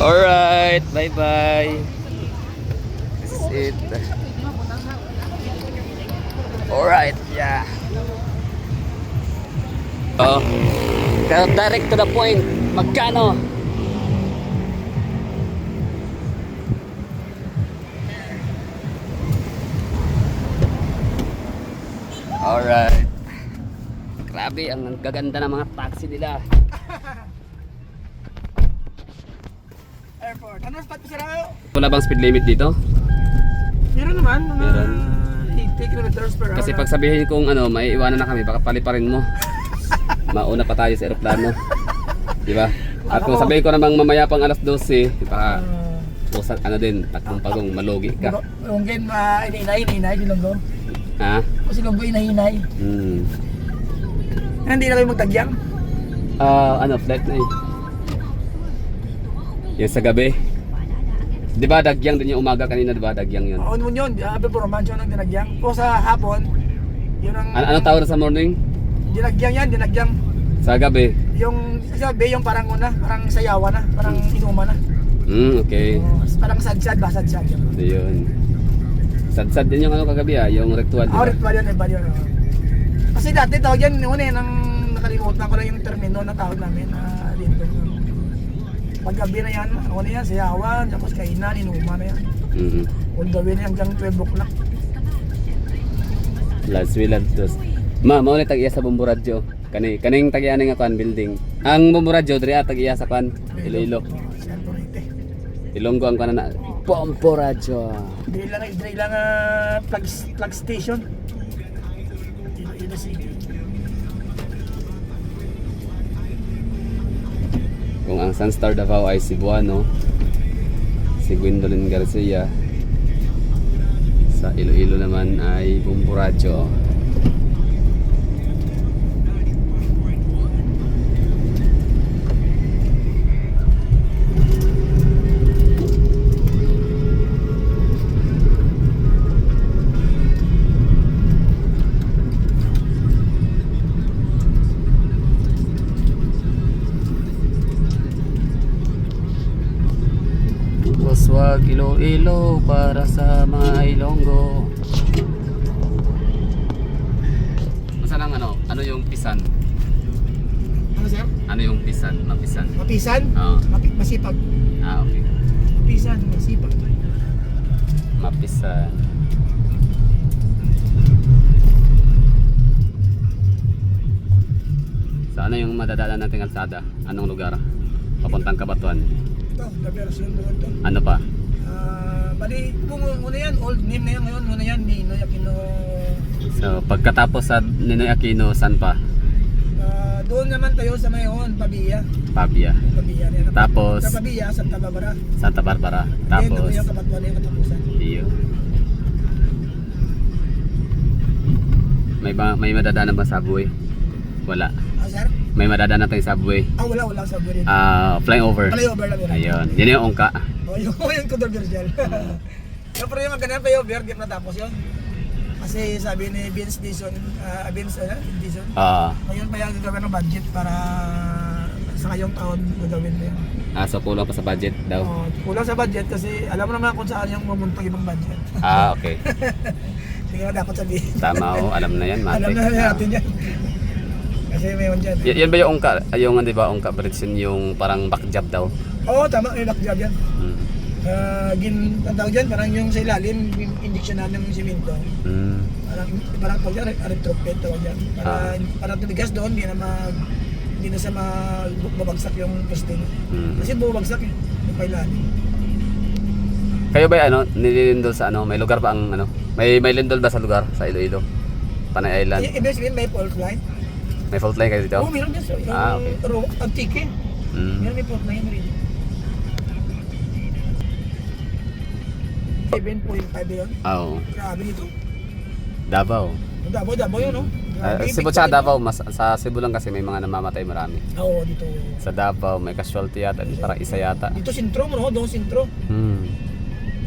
Alright, bye-bye. This is it. Alright, yeah. Oh, direct to the point. Magkano? Alright. Grabe, ang gaganda ng mga taxi nila. Airport. Ano spot po sila kayo? Wala bang speed limit dito? Meron naman, mga Meron. 80 kilometers per hour. Kasi pag sabihin kong ano, maiiwanan na kami, baka paliparin mo. Mauna pa tayo sa eroplano. Di ba? At kung sabihin ko namang mamaya pang alas 12, baka pusat ano din, takbong pagong malugi ka. Yung gen, hinay, silonggo. Ha? O silonggo, hinay. Hindi na kayo magtagyang? Ano, flight na eh. Yung sa gabi. Di ba dagyang din yung umaga kanina, di ba? Dagyang yun. Oo, yun. Before mansion ng dinagyang. O sa hapon, yun ang... Ano tawag sa morning? Dinagyang yan, dinagyang. Sa gabi? Yung sabi, yung parang parang sayawa na, parang inuman na. Okay. Parang sadsad ba? Sadsad. Ayun. Sad-sad din yung ano kagabi yung ritual, di ba? Ritual yan, iba yun. Kasi dati tawag yan, yun nang nakalimutan ko lang yung termino na tawag namin dito. Paggabi na yan, ano na yan, sayawan, tapos kainan, inuman na yan. All the way na hanggang 12 o'clock. Last will and dos. Ma, mao ni tag-iya sa Bumburadyo. Kaning tag-iya nga kwan building. Ang Bumburadyo diri tag-iya sa kwan Iloilo. Ilonggo ang kanan na Bumburadyo. Dili lang plug station. Iloilo City. Kung ang Sunstar Davao ay Cebuano, si Gwendolyn Garcia, sa Iloilo naman ay Bumburadyo. Wag Iloilo para sa mga Ilonggo. Saan ang ano yung pisan? Ano sir? Ano yung pisan? Mapisan? Mapisan? Oo. Masipag. Okay. Mapisan, masipag. Mapisan. Sa ano yung madadaanan nating kalsada? Anong lugar? Papuntang Kabatuan. Ito, the version doon to. Ano pa? Bali, kung una yan, old name na yan ngayon, una yan, Ninoy Aquino. So, pagkatapos sa Ninoy Aquino, saan pa? Doon naman tayo sa mayon, Pabia. Pabia. Pabia yan. Tapos, Sa Pabia, Santa Barbara. Santa Barbara. Then, Tapos, doon yung Kabatuan na yung katapusan. iyo. May madadaanan ba subway? Wala. Sir? May madadaanan tayong subway. Wala sa Burin. Flying over. Flyover lang yun. Ayun. Yan yung ungka. Yung controversial. Pero yung magandang flyover, di pa natapos yun. Kasi sabi ni Vince Dizon, Dizon, ngayon pa yung gagawin ng budget para sa ngayong taon gagawin na yun. So kulang pa sa budget daw. Kulang sa budget kasi alam mo naman kung saan yung mamuntag ibang budget. Okay. Hindi ka dapat sabihin. Tama ho, alam na yan, Matik. Alam na natin yan. Kasi may one dyan. Yan ba yung ungka? Yung di ba ungka bridge yung parang backjab daw? Oo, tama, may backjob yan. Ang tawag dyan, parang yung sa ilalim, indiksyonan ng simento. Parang tawag dyan, retrofit tawag dyan. Para tumigas doon, hindi na sa babagsak yung poste. Kasi bumabagsak yung pailalim. Kayo ba nililindol sa may lugar ba ang may lindol ba sa lugar sa Iloilo? Panay Island? Ibig sabihin may fault line? May fault line kayo dito? Oo, meron dyan. Okay. Antike. Meron may fault line rin. 7.5 yun? Oo. Grabe nito. Davao. Davao yun, no? Cebu tsaka Davao, sa Cebu lang kasi may mga namamatay marami. Oo, dito. Sa Davao may casualty yata, parang isa yata. Dito sintro mo, no? Doon sintro.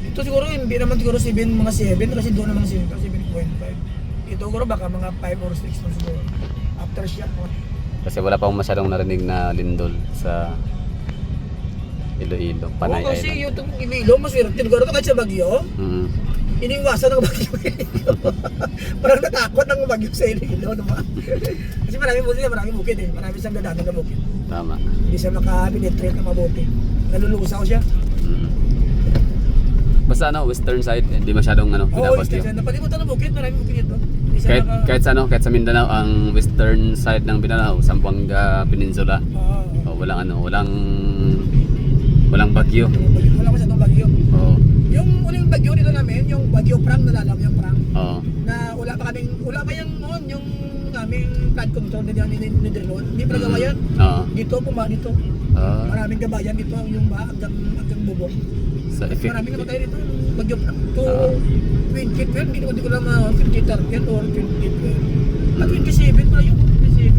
Dito siguro, hindi naman siguro mga 7 kasi doon naman sintro, 7.5. Dito siguro baka mga 5 or 6 na siguro. Aftershock mo. Kasi wala pa akong masyadong narinig na lindol sa Iloilo, Panay Oo, kasi Island. yung Iloilo, maswerte lugar ito kahit sa Baguio. Mm. Iniwasan ng Baguio. Parang natakot ng Baguio sa Iloilo naman. Kasi marami bukid eh. Marami siyang dadaanan na bukid. Tama. Hindi siya makapenetrate na mabuti. Nalulusaw siya. Mm. Basta western side, hindi masyadong Oo, binabagyo. siya. Napalimutan ng bukid, marami bukid ito. Hindi siya Kahit sa Mindanao, ang western side ng Mindanao, Zamboanga Peninsula. Oo. Walang bagyo. Wala masyadong Baguio. Oo. Yung uling Baguio dito namin, yung Baguio Prang, nalala mo yung Prang? Oo. Na wala pa yung aming flood control na dyan ni Drilon. Hindi pa nagawa yan. Oo. Dito, dito. Ah, Maraming gabayan dito, yung hanggang bubong. sa effect. Maraming namatay dito, Baguio Prang. To Ah. 2012, hindi ko lang 2013 or 2012. At 27 pala yun, 27.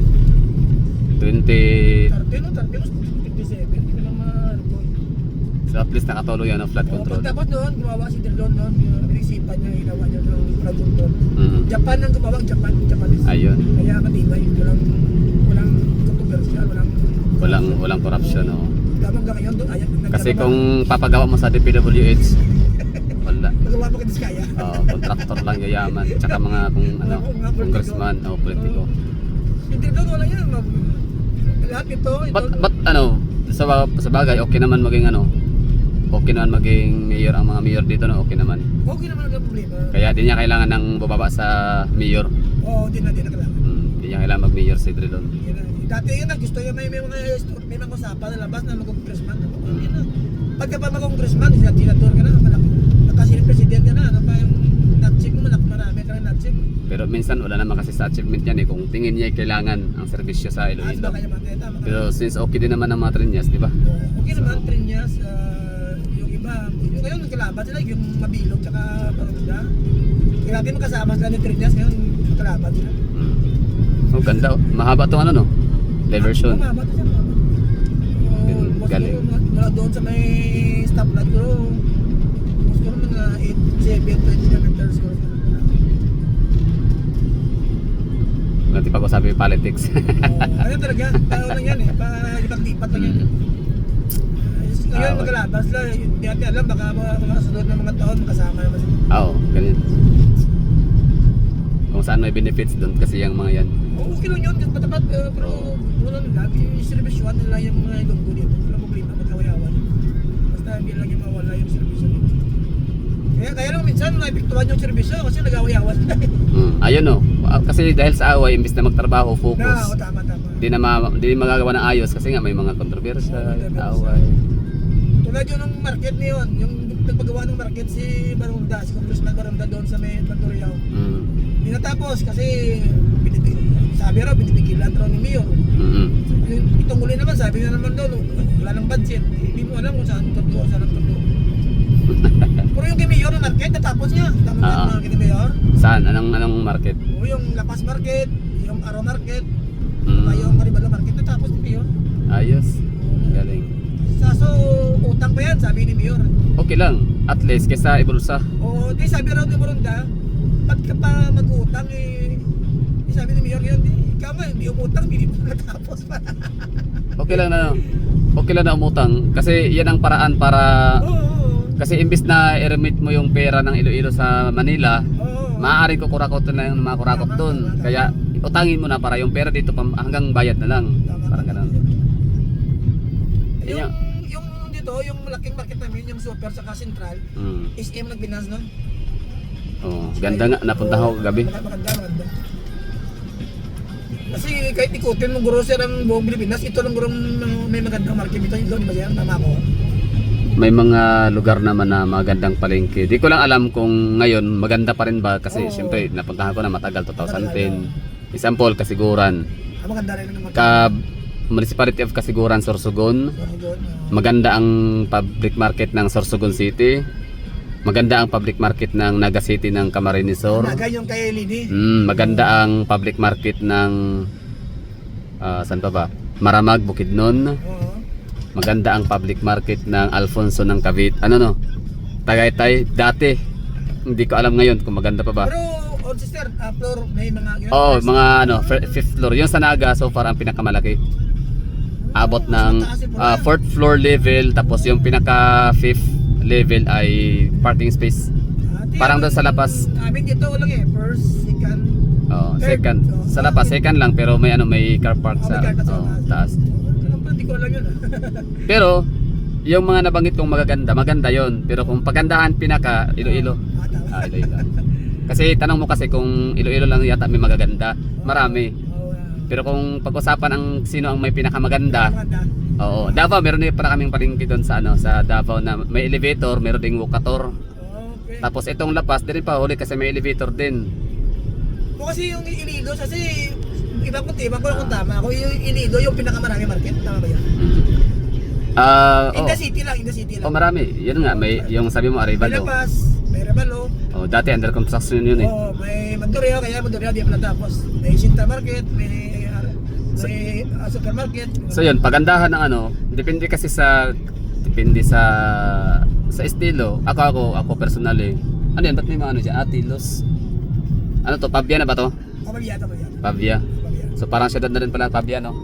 20. 13 o 27, hindi ko lang ma-record. So at least nakatuloy yan ang flood control. Tapos noon, gumawa si Drilon noon, pinisipan niya, ginawa niya ng flood control. Mm. Japan ang gumawa, Japanese. Ayun. Kaya matibay, walang controversial, Walang corruption. Oh. Damang ngayon doon, Kasi kung papagawa mo sa DPWH, wala. nagawa pa kita kaya. Kontraktor lang yayaman. Tsaka mga congressman o politiko. Hindi doon, wala yan. Lahat ito, But sa bagay, okay naman maging mayor ang mga mayor dito, no? Okay naman. okay naman ang problema. Kaya di niya kailangan ng bababa sa mayor. Oo, di na kailangan. Di niya kailangan mag-mayor si Drilon. Yun na. Dati yun na, gusto niya may mga usapan na labas na mag-congressman. Yun na. Pagka pa mag-congressman, senador ka na, nakasilip president ka na, ano pa yung nat-check mo, marami ka na nat-check. Pero minsan wala naman kasi sa achievement yan kung tingin niya kailangan ang serbisyo sa Iloilo. Kaya mateta. Pero since okay din naman ang mga Trinyas, di ba? Okay naman, Trinyas, yung iba, yung ngayon nagkalaban sila, yung mabilog, tsaka paranda. Kaya natin makasama sila ni Trinyas, ngayon nagkalaban sila. Oh, ganda oh. Mahaba tong diversion. Mamaba ito siya, mamaba. Galing. Mula doon sa may stoplight ko, siguro mga 7-20 kilometers ko. Nanti pag-usabi yung politics. Ano talaga, paano lang yan lipat-lipat lang yan. Ngayon magkalaban sila, hindi natin alam, baka mga sunod ng mga taon, makasama naman sila. Oo, ganyan. Kung saan may benefits doon kasi yung mga yan. Okay lang yun, patapat, pero wala nila, servisyoan nila yung mga ilonggo dito. Wala problema, magkawayawan. Basta hindi lang yung mawala yung servisyo dito. Kaya lang minsan, naipiktuhan yung servisyo kasi nagawayawan. Ayun oh. Kasi dahil sa away, imbis na magtrabaho, focus. Tama. Di magagawa ng ayos kasi nga may mga kontrobersyal, away. Tulad yun ng market niyon, yung nagpagawa ng market si Barunda, si Congressman Barunda doon sa may Banduriao. Hindi natapos kasi sabi raw, binibigilan raw ni Mayor. Itong uli naman, sabi niya naman doon, wala nang budget. Hindi mo alam kung saan totoo, saan ang totoo. Pero yung kay Mayor ng market, natapos niya. Tama na yung kay Mayor. Saan? Anong market? O yung Lapas Market, yung Araw Market, yung Maribalo Market, natapos ni Mayor. Ayos. Galing. So, utang pa yan, sabi ni Mayor. Okay lang. At least kaysa ibulsa. O, di sabi raw ni Barunda, pagka pa mag-utang sabi ni Mayor yun, ikaw nga, hindi umutang, hindi mo natapos pa. Okay lang na umutang kasi yan ang paraan para kasi imbis na i-remit mo yung pera ng Iloilo sa Manila, maaaring kukurakot na yung mga kurakot doon. Kaya utangin mo na para yung pera dito hanggang bayad na lang. Parang ganun. Yung dito, yung malaking market namin, yung Super saka Central, SM nag-binance nun. Ganda nga, napunta ako kagabi. Maganda. Kasi kahit ikutin mong grocer ang buong Pilipinas, ito lang gurong may magandang market dito. Di ba yan? Tama ko. May mga lugar naman na magandang palengke. Di ko lang alam kung ngayon maganda pa rin ba kasi siyempre napuntahan ko na matagal 2010. Example, Kasiguran. Maganda rin naman. Municipality of Kasiguran, Sorsogon. Maganda ang public market ng Sorsogon City. Maganda ang public market ng Naga City ng Camarines Sur. Naga yung kay Lini. Maganda ang public market ng saan pa ba? Maramag, Bukidnon. Maganda ang public market ng Alfonso ng Cavite. Tagaytay dati. Hindi ko alam ngayon kung maganda pa ba. Pero sister, floor may mga mga fifth floor. Yung sa Naga so far ang pinakamalaki. abot ng fourth floor level, tapos yung pinaka fifth level ay parking space. Parang doon sa labas. Amin dito lang eh, first, second. Oh, second. Sa labas second lang, pero may may car park sa taas. Hindi ko alam yun. Pero yung mga nabanggit kong maganda yon. Pero kung pagandahan pinaka Iloilo. Iloilo. Kasi tanong mo kasi kung Iloilo lang yata may magaganda, marami. Pero kung pag-usapan ang sino ang may pinakamaganda, oo, Davao meron din para kaming palengke doon sa sa Davao na may elevator, meron ding walkator. Okay. Tapos itong lapas, din pa huli kasi may elevator din. O kasi yung Ilido, kasi ibang ko lang kung tama ako, yung Ilido yung pinakamarami market, tama ba yan? In the city lang. Oh, marami. Yun nga, may yung sabi mo May Arevalo. Lapas, may Rebalo. Oh, dati under construction yun eh. Oh, may Mandureo, kaya Mandureo di pa natapos. May Sinta Market, may supermarket. So yun, pagandahan ng depende kasi depende sa estilo. Ako personally. Ano yan, ba't may mga dyan? Atilos. Ano to, Pavia na ba to? Pabiyata. Pavia. So parang syudad na rin pala Pavia, no?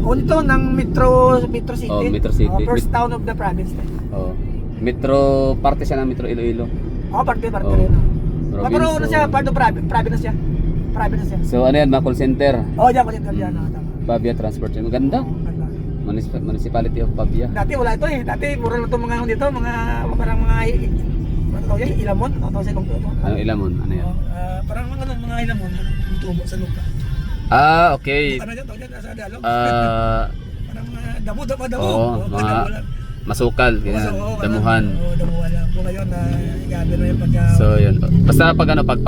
Unto ng Metro City. Oh, Metro City. First town of the province. Oh. Metro, parte siya ng Metro Iloilo. Parte Oh. rin. Robinson. Pero ano siya, part of province na siya. Province na siya. So ano yan, mga call center. Diyan ko dyan. Tama. Pavia Transport. Maganda. Ganda. Municipality of Pavia. Dati wala ito eh. Dati mura lang itong mga dito, parang mga ano tawag yan? Ilamon? Ano tawag sa ilong ito? Ano Ilamon? Ano yan? Parang mga ilamon, tubo sa lupa. Okay. Ano dyan? Tawag dyan? Nasa Dalog? Parang damo. Oo, mga masukal, ganyan, damuhan. Damuhan lang. Kung ngayon, gabi na yung pagka... So yun. Basta pag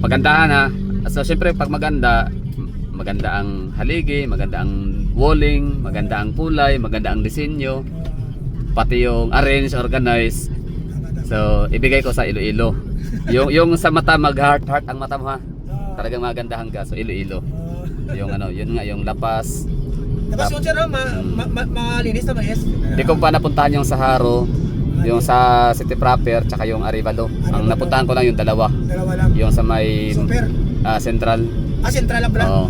pagandahan na. So syempre pag maganda ang haligi, maganda ang walling, maganda ang kulay, maganda ang disenyo, pati yung arrange, organize. So ibigay ko sa Iloilo. Yung sa mata mag-heart ang mata mo ha. Talagang magandahan ka. So Iloilo. Yung yun nga yung lapas. Tapos yun siya malinis naman yes. Hindi ko pa napuntahan yung sa Haro, yung sa City Proper, tsaka yung Arevalo. Ang napuntahan ko lang yung dalawa. Dalawa lang. Yung sa may Super. Central. Central lang pala. Oo.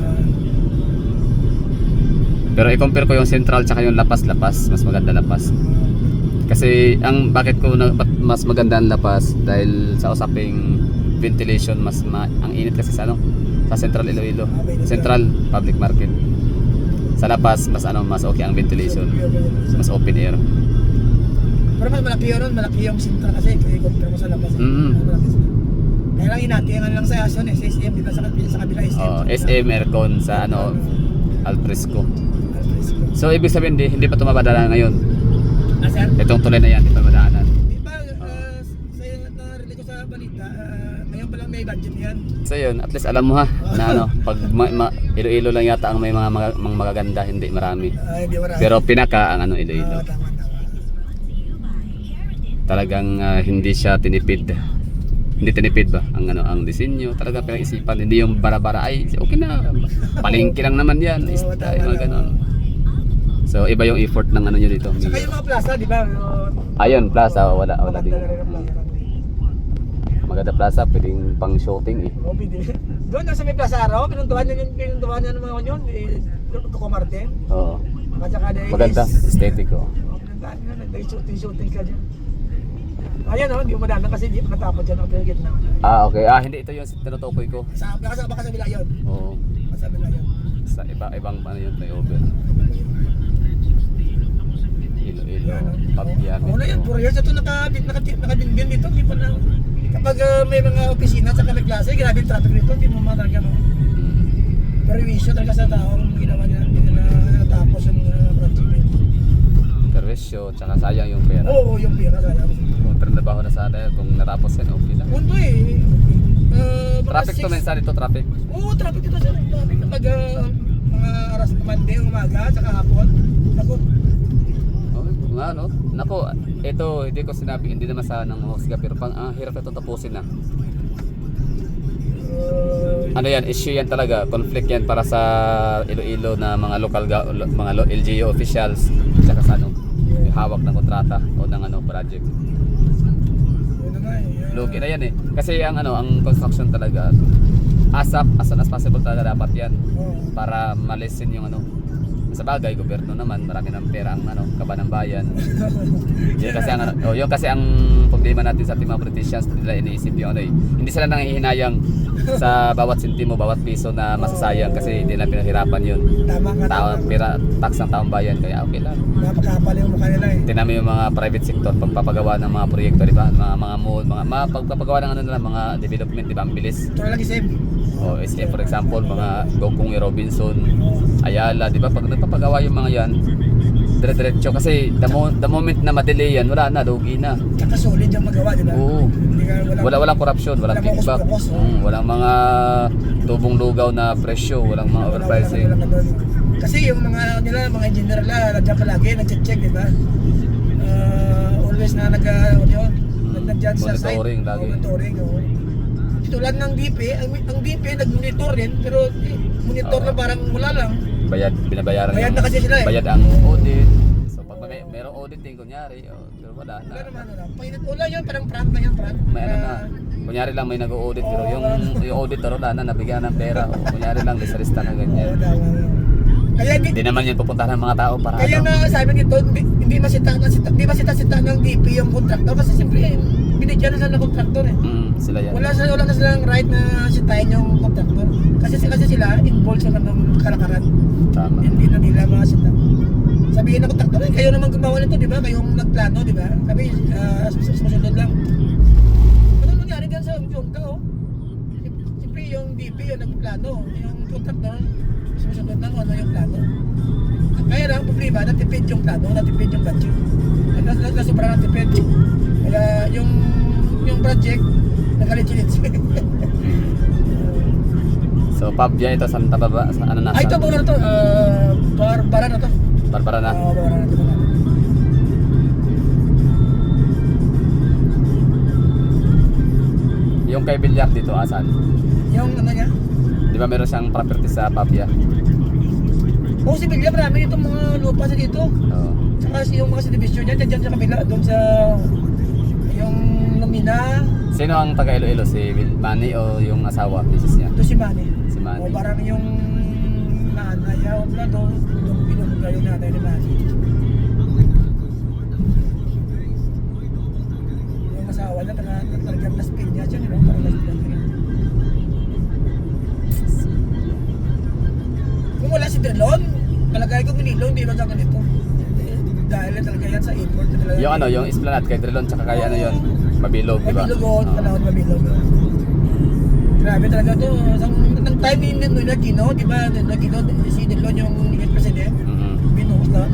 Pero i-compare ko yung Central tsaka yung Lapas, mas maganda Lapas. Kasi bakit mas maganda ang Lapas dahil sa usaping ventilation ang init kasi sa Central Iloilo. Central Public Market. Sa Lapas mas okay ang ventilation. Mas open air. Pero mas malaki yun, malaki yung Central kasi i-compare mo sa labas. Kaya lang inatingan lang sa Ason sa SM, di ba sa kabila SM? SM aircon sa Alfresco. So ibig sabihin hindi pa tumabadala ngayon. Sir? Itong tuloy na yan, hindi pa madaanan. Di ba, narinig ko sa balita, ngayon pa lang may budget yan. So yun, at least alam mo ha, na pag Iloilo lang yata ang may mga magaganda, hindi marami. Hindi marami. Pero pinaka ang Iloilo. Tama. Talagang hindi siya tinipid. Hindi tinipid ba ang disenyo, talagang pinag-isipan, hindi yung bara-bara ay okay na. Palengke lang naman yan, yung mga ganon. So iba yung effort ng nyo dito. Saka yung mga plaza, di ba? Ayun, plaza, wala din. Maganda plaza, pwedeng pang shooting eh. Doon nasa may plaza araw, pinuntuhan niya ng mga yun, Coco Martin. Oo. At saka Maganda, aesthetic oh. Shooting ka dyan. Ayan hindi mo madaan kasi hindi makatapos dyan ang pinagitna. Okay. Hindi ito yung tinutukoy ko. Baka sa bila yun. Oo. Sa bila yun. Sa ibang yun, flyover. Iloilo, Pavia, Wala yan, 4 years ito nakabinbin dito. Hindi pa na, kapag may mga opisina sa may klase, grabe yung traffic dito, hindi mo matalaga mo. Pero yung issue talaga sa taong ginawa niya, hindi na natapos yung project. Perwisyo, tsaka sayang yung pera. Oo, yung pera sayang. Kung trabaho na sana, kung natapos yan, okay lang. Punto Traffic to minsan ito, traffic. Oo, traffic dito sir. Traffic kapag mga aras na Monday, umaga, tsaka hapon. Naku. Nako, ito hindi ko sinabi, hindi naman sa nang husga, pero hirap ito tapusin na. Issue yan talaga, conflict yan para sa Iloilo na mga mga LGU officials, tsaka sa yung hawak ng kontrata o ng project. Lugi na yan eh. Kasi ang construction talaga as soon as possible talaga dapat yan para malisin yung Sa bagay, gobyerno naman, marami ng pera ang kaba ng bayan. Yun kasi ang problema natin sa ating mga politicians, nila iniisip yung hindi sila nanghihinayang sa bawat sentimo, bawat piso na masasayang kasi hindi na pinahirapan yun. Tama nga. Tax ng taong bayan, kaya okay lang. Napakapal yung mukha nila eh. Tingnan mo yung mga private sector, pagpapagawa ng mga proyekto, di ba? Mga mall, mga pagpapagawa ng mga development, di ba? Ang bilis. Ito na lang SM. O SM for example, mga Gokong Robinson, Ayala, di ba? Pag nagpapagawa yung mga yan, dire-diretso kasi the moment na madelay yan, wala na, lugi na. Tsaka solid yung magawa, di ba? Oo. Hindi ka, Walang corruption, walang kickback. Walang mga tubong lugaw na presyo, walang mga overpricing. Kasi yung mga mga engineer la, nandiyan palagi, nag-check, di ba? Always na nag-dyan sa site. Monitoring lagi. Monitoring, oo. Tulad ng DP, ang DP nag-monitor din, pero monitor na parang wala lang. Binabayaran Bayad na kasi sila eh. Bayad ang audit. So pag merong auditing kunyari, pero wala na. Wala naman, wala. Wala yun, parang prank na yan, prank. May kunyari lang may nag-audit pero yung auditor wala na, nabigyan ng pera. O kunyari lang lisarista na ganyan. Kaya Hindi naman yan pupuntahan ng mga tao para kaya nga sabi nito, hindi masita ng DP yung kontraktor kasi siyempre binigyan na sila ng kontraktor eh. Sila yan. Wala na silang right na sitahin yung kontraktor. Kasi sila involved sa ng kalakaran. Tama. Hindi na nila masita. Sabihin ng kontraktor, kayo naman gumawa nito, di ba? Kayong nagplano, di ba? Sabi, susunod lang. Ano nangyari dyan sa Jungka, oh? Siyempre yung DP yung nagplano, yung kontraktor, susunod lang ano yung plano. Kaya lang, problema, natipid yung plano, natipid yung budget. Sobrang natipid. Kaya yung project, nagalitsilits. So Pabya ito Santa Baba sa ano na? Ito ba na to? Barbara na to. Barbara na. Barbara na to. Yung kay Villar dito asan? Yung ano niya? Di ba meron siyang property sa Pabya? Oo, si Bilya, marami itong mga lupa sa dito. Oo. Saka yung mga subdivision niya, dyan sa kabila, doon sa yung Lumina, Sino ang taga Iloilo? Si Manny o yung asawa, misis niya? doon si Manny. Si Manny. O parang yung nanay, na doon, yung pinunugla yung nanay ni Manny. Yung asawa niya, talagang Las Piñas yun, parang Las Piñas yun. Kung wala si Drelon, palagay ko Manilo, hindi ba ganito? Dahil talaga yan sa import talaga. Yung yung Esplanade kay Drilon tsaka kay ano yun? Mabilog, di ba? Mabilog, oo, panahon mabilog. Grabe talaga to. Nang time ni Nino Aquino, di ba? Nino Aquino, si Drelon yung president, binuhos lahat.